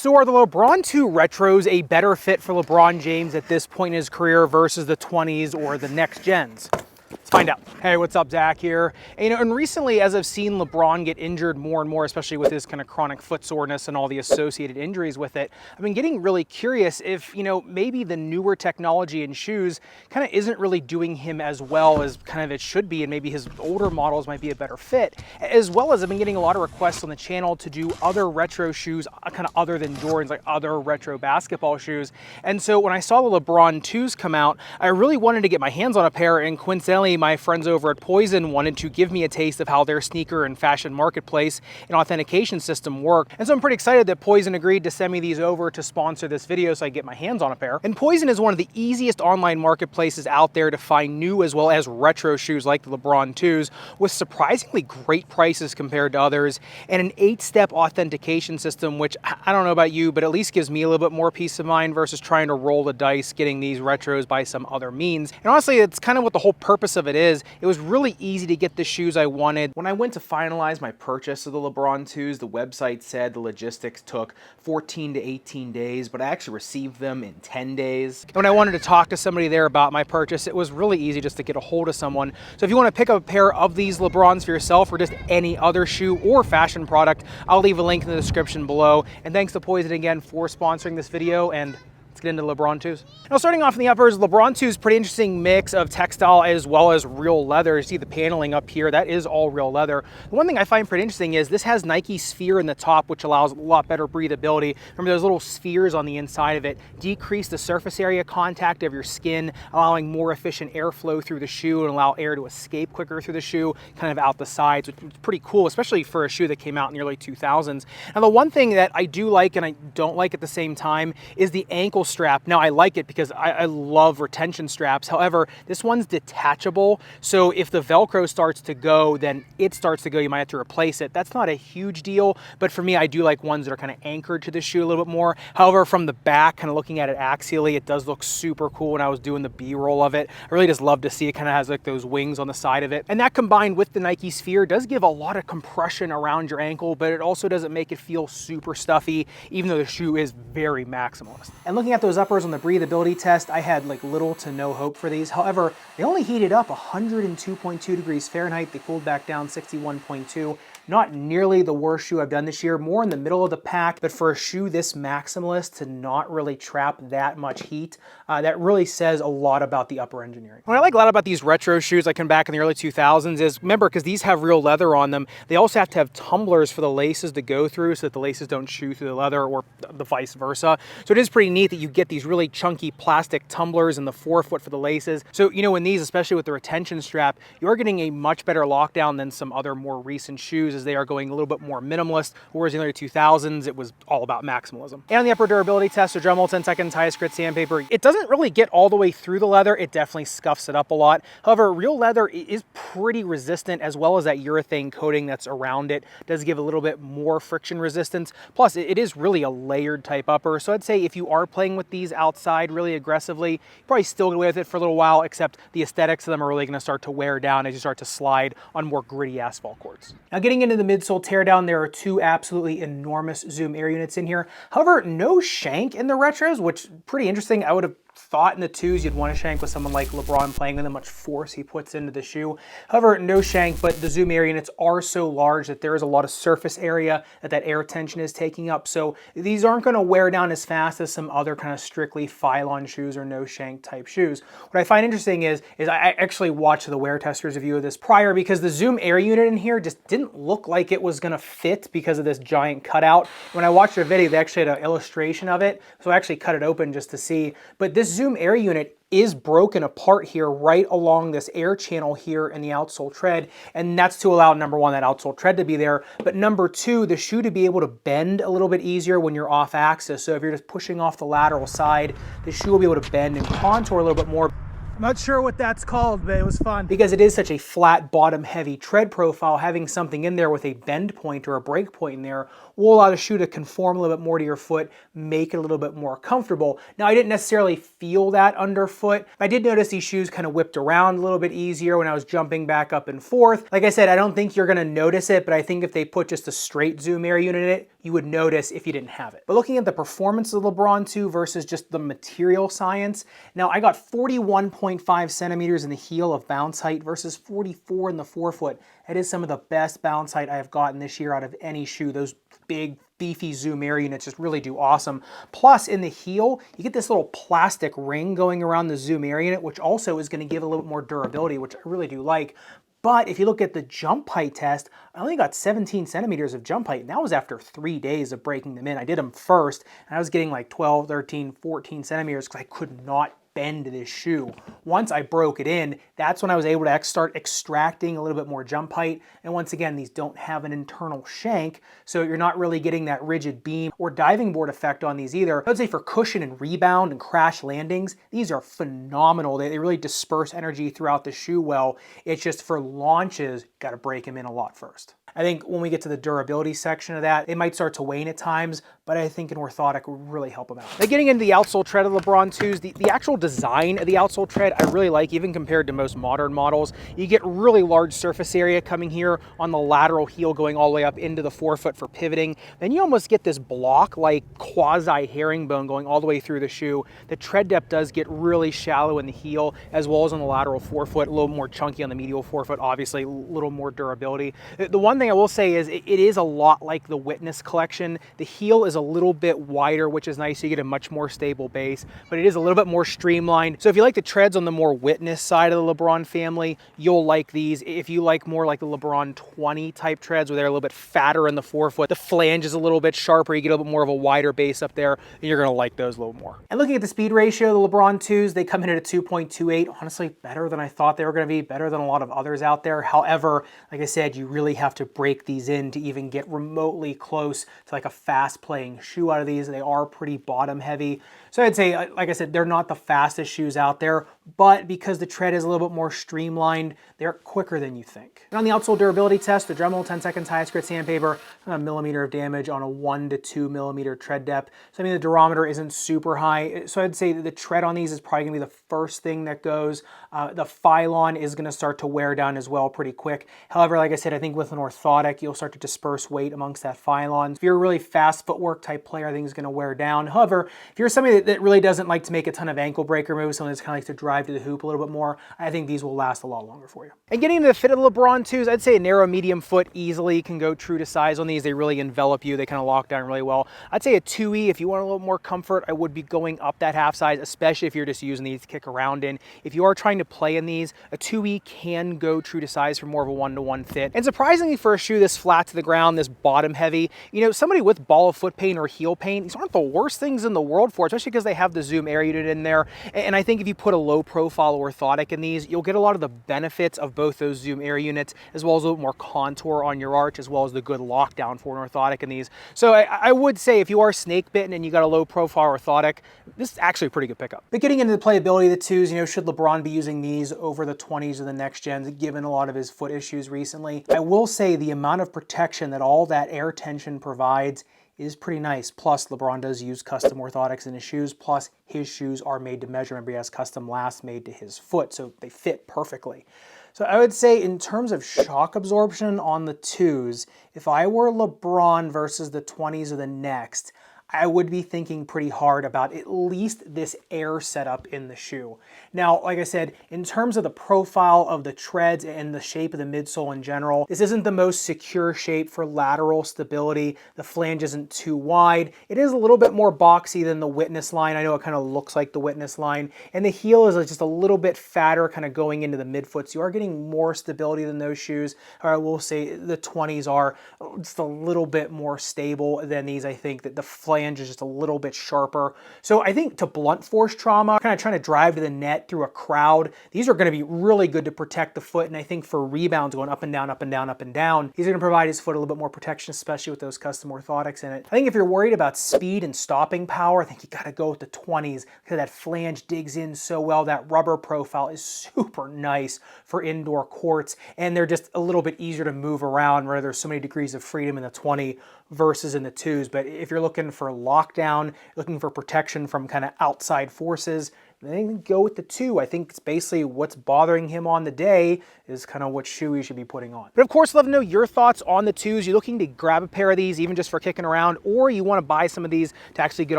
So are the LeBron 2 Retros a better fit for LeBron James at this point in his career versus the 20s or the next gens? Let's find out. Hey, what's up, Zach here. And recently, as I've seen LeBron get injured more and more, especially with his kind of chronic foot soreness and all the associated injuries with it, I've been getting really curious if, maybe the newer technology in shoes kind of isn't really doing him as well as kind of it should be, and maybe his older models might be a better fit. As well as I've been getting a lot of requests on the channel to do other retro shoes, kind of other than Jordans, like other retro basketball shoes. And so when I saw the LeBron 2s come out, I really wanted to get my hands on a pair, and coincidentally, my friends over at Poison wanted to give me a taste of how their sneaker and fashion marketplace and authentication system work. And so I'm pretty excited that Poison agreed to send me these over to sponsor this video so I get my hands on a pair. And Poison is one of the easiest online marketplaces out there to find new as well as retro shoes like the LeBron 2s with surprisingly great prices compared to others, and an 8-step authentication system, which I don't know about you, but at least gives me a little bit more peace of mind versus trying to roll the dice getting these retros by some other means. And honestly, it's kind of what the whole purpose of it is. It was really easy to get the shoes I wanted. When I went to finalize my purchase of the LeBron 2s, the website said the logistics took 14 to 18 days, but I actually received them in 10 days. And when I wanted to talk to somebody there about my purchase, it was really easy just to get a hold of someone. So if you want to pick up a pair of these LeBrons for yourself or just any other shoe or fashion product, I'll leave a link in the description below. And thanks to Poison again for sponsoring this video, and let's get into LeBron 2s. Now, starting off in the uppers, LeBron 2 is pretty interesting mix of textile as well as real leather. You see the paneling up here, that is all real leather. The one thing I find pretty interesting is this has Nike Sphere in the top, which allows a lot better breathability. Remember, those little spheres on the inside of it decrease the surface area contact of your skin, allowing more efficient airflow through the shoe and allow air to escape quicker through the shoe, kind of out the sides, which is pretty cool, especially for a shoe that came out in the early 2000s. Now, the one thing that I do like and I don't like at the same time is the ankle strap. Now, I like it because I love retention straps. However, this one's detachable. So if the Velcro starts to go, then it starts to go. You might have to replace it. That's not a huge deal. But for me, I do like ones that are kind of anchored to the shoe a little bit more. However, from the back, kind of looking at it axially, it does look super cool when I was doing the B-roll of it. I really just love to see it kind of has like those wings on the side of it. And that combined with the Nike Sphere does give a lot of compression around your ankle, but it also doesn't make it feel super stuffy, even though the shoe is very maximalist. And looking at those uppers on the breathability test, I had like little to no hope for these. However, they only heated up 102.2 degrees Fahrenheit. They cooled back down 61.2. Not nearly the worst shoe I've done this year, more in the middle of the pack, but for a shoe this maximalist to not really trap that much heat, that really says a lot about the upper engineering. What I like a lot about these retro shoes I come back in the early 2000s is, remember, because these have real leather on them, they also have to have tumblers for the laces to go through so that the laces don't chew through the leather, or the vice versa. So it is pretty neat that you get these really chunky plastic tumblers in the forefoot for the laces. So, in these, especially with the retention strap, you're getting a much better lockdown than some other more recent shoes, as they are going a little bit more minimalist, whereas in the early 2000s, it was all about maximalism. And on the upper durability test, so Dremel 10 seconds, highest grit sandpaper, it doesn't really get all the way through the leather. It definitely scuffs it up a lot. However, real leather is pretty resistant, as well as that urethane coating that's around it does give a little bit more friction resistance. Plus, it is really a layered type upper. So I'd say if you are playing with these outside really aggressively, you're probably still gonna with it for a little while, except the aesthetics of them are really gonna start to wear down as you start to slide on more gritty asphalt courts. Now, getting into the midsole teardown, there are two absolutely enormous zoom air units in here. However, no shank in the retros, which is pretty interesting. I would have thought in the 2s you'd want to shank with someone like LeBron playing with how much force he puts into the shoe. However, no shank, but the zoom air units are so large that there is a lot of surface area that air tension is taking up. So these aren't going to wear down as fast as some other kind of strictly Phylon shoes or no shank type shoes. What I find interesting is I actually watched the wear testers review of this prior, because the zoom air unit in here just didn't look like it was going to fit because of this giant cutout. When I watched their video, they actually had an illustration of it, so I actually cut it open just to see. But this zoom air unit is broken apart here right along this air channel here in the outsole tread, and that's to allow, number one, that outsole tread to be there, but number two, the shoe to be able to bend a little bit easier when you're off axis. So if you're just pushing off the lateral side, the shoe will be able to bend and contour a little bit more. I'm not sure what that's called, but it was fun. Because it is such a flat bottom heavy tread profile, having something in there with a bend point or a break point in there will allow the shoe to conform a little bit more to your foot, make it a little bit more comfortable. Now, I didn't necessarily feel that underfoot. I did notice these shoes kind of whipped around a little bit easier when I was jumping back up and forth. Like I said, I don't think you're gonna notice it, but I think if they put just a straight Zoom Air unit in it, you would notice if you didn't have it. But looking at the performance of the LeBron 2 versus just the material science, now I got 41.5 centimeters in the heel of bounce height versus 44 in the forefoot. That is some of the best bounce height I have gotten this year out of any shoe. Those big beefy Zoom Air units just really do awesome. Plus in the heel, you get this little plastic ring going around the Zoom Air unit, which also is going to give a little bit more durability, which I really do like. But if you look at the jump height test, I only got 17 centimeters of jump height, and that was after 3 days of breaking them in. I did them first, and I was getting like 12, 13, 14 centimeters because I could not bend this shoe. Once I broke it in, that's when I was able to start extracting a little bit more jump height. And once again, these don't have an internal shank, so you're not really getting that rigid beam or diving board effect on these either. I would say for cushion and rebound and crash landings, these are phenomenal. They really disperse energy throughout the shoe well. It's just for launches, got to break them in a lot first. I think when we get to the durability section of that, it might start to wane at times, but I think an orthotic will really help them out. Now, getting into the outsole tread of LeBron 2s, the actual design of the outsole tread, I really like, even compared to most modern models. You get really large surface area coming here on the lateral heel going all the way up into the forefoot for pivoting. Then you almost get this block-like quasi-herringbone going all the way through the shoe. The tread depth does get really shallow in the heel as well as on the lateral forefoot, a little more chunky on the medial forefoot, obviously a little more durability. The one thing I will say is it is a lot like the Witness collection. The heel is a little bit wider, which is nice, so you get a much more stable base, but it is a little bit more streamlined. So if you like the treads on the more Witness side of the LeBron family, you'll like these. If you like more like the LeBron 20 type treads where they're a little bit fatter in the forefoot, the flange is a little bit sharper, you get a little bit more of a wider base up there, and you're gonna like those a little more. And looking at the speed ratio, the LeBron 2s, they come in at a 2.28, honestly better than I thought they were gonna be, better than a lot of others out there. However, like I said, you really have to break these in to even get remotely close to like a fast playing shoe out of these. They are pretty bottom heavy. So I'd say, like I said, they're not the fastest shoes out there, but because the tread is a little bit more streamlined, they're quicker than you think. And on the outsole durability test, the Dremel 10 seconds highest grit sandpaper, a millimeter of damage on a 1 to 2 millimeter tread depth. So I mean, the durometer isn't super high. So I'd say that the tread on these is probably gonna be the first thing that goes. The phylon is gonna start to wear down as well pretty quick. However, like I said, I think with an orthotic, you'll start to disperse weight amongst that phylon. If you're a really fast footwork type player, I think it's gonna wear down. However, if you're somebody that really doesn't like to make a ton of ankle breaker moves, someone that's kind of likes to drive to the hoop a little bit more, I think these will last a lot longer for you. And getting into the fit of the LeBron 2s, I'd say a narrow medium foot easily can go true to size on these. They really envelop you. They kind of lock down really well. I'd say a 2E, if you want a little more comfort, I would be going up that half size, especially if you're just using these to kick around in. If you are trying to play in these, a 2E can go true to size for more of a 1-to-1 fit. And surprisingly for a shoe this flat to the ground, this bottom heavy, you know, somebody with ball of foot pain or heel pain, these aren't the worst things in the world for it, especially because they have the Zoom Air unit in there. And I think if you put a low profile orthotic in these, you'll get a lot of the benefits of both those Zoom Air units, as well as a little more contour on your arch, as well as the good lockdown for an orthotic in these. So I would say if you are snake bitten and you got a low profile orthotic, this is actually a pretty good pickup. But getting into the playability of the 2s, you know, should LeBron be using these over the 20s or the next gens, given a lot of his foot issues recently? I will say the amount of protection that all that air tension provides is pretty nice. Plus, LeBron does use custom orthotics in his shoes, plus his shoes are made to measure. Remember, he has custom lasts made to his foot, so they fit perfectly. So I would say in terms of shock absorption on the 2s, if I were LeBron versus the 20s or the next, I would be thinking pretty hard about at least this air setup in the shoe. Now, like I said, in terms of the profile of the treads and the shape of the midsole in general, this isn't the most secure shape for lateral stability. The flange isn't too wide. It is a little bit more boxy than the Witness line. I know it kind of looks like the Witness line. And the heel is just a little bit fatter, kind of going into the midfoot. So you are getting more stability than those shoes. Or I will say the 20s are just a little bit more stable than these. I think that the flange is just a little bit sharper. So I think to blunt force trauma, kind of trying to drive to the net through a crowd, these are going to be really good to protect the foot. And I think for rebounds going up and down, up and down, up and down, these are going to provide his foot a little bit more protection, especially with those custom orthotics in it. I think if you're worried about speed and stopping power, I think you got to go with the 20s because that flange digs in so well. That rubber profile is super nice for indoor courts, and they're just a little bit easier to move around where there's so many degrees of freedom in the 20 versus in the 2s. But if you're looking for lockdown, looking for protection from kind of outside forces, then go with the 2. I think it's basically what's bothering him on the day is kind of what shoe you should be putting on. But of course, love to know your thoughts on the 2s. You're looking to grab a pair of these even just for kicking around, or you want to buy some of these to actually get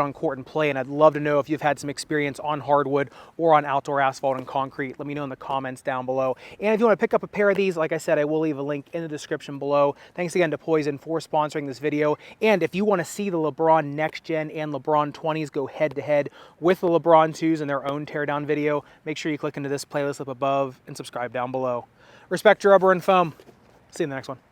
on court and play. And I'd love to know if you've had some experience on hardwood or on outdoor asphalt and concrete. Let me know in the comments down below. And if you want to pick up a pair of these, like I said, I will leave a link in the description below. Thanks again to Poison for sponsoring this video. And if you want to see the LeBron Next Gen and LeBron 20s go head to head with the LeBron 2s in their own teardown video, make sure you click into this playlist up above and subscribe down below. Respect your rubber and foam. See you in the next one.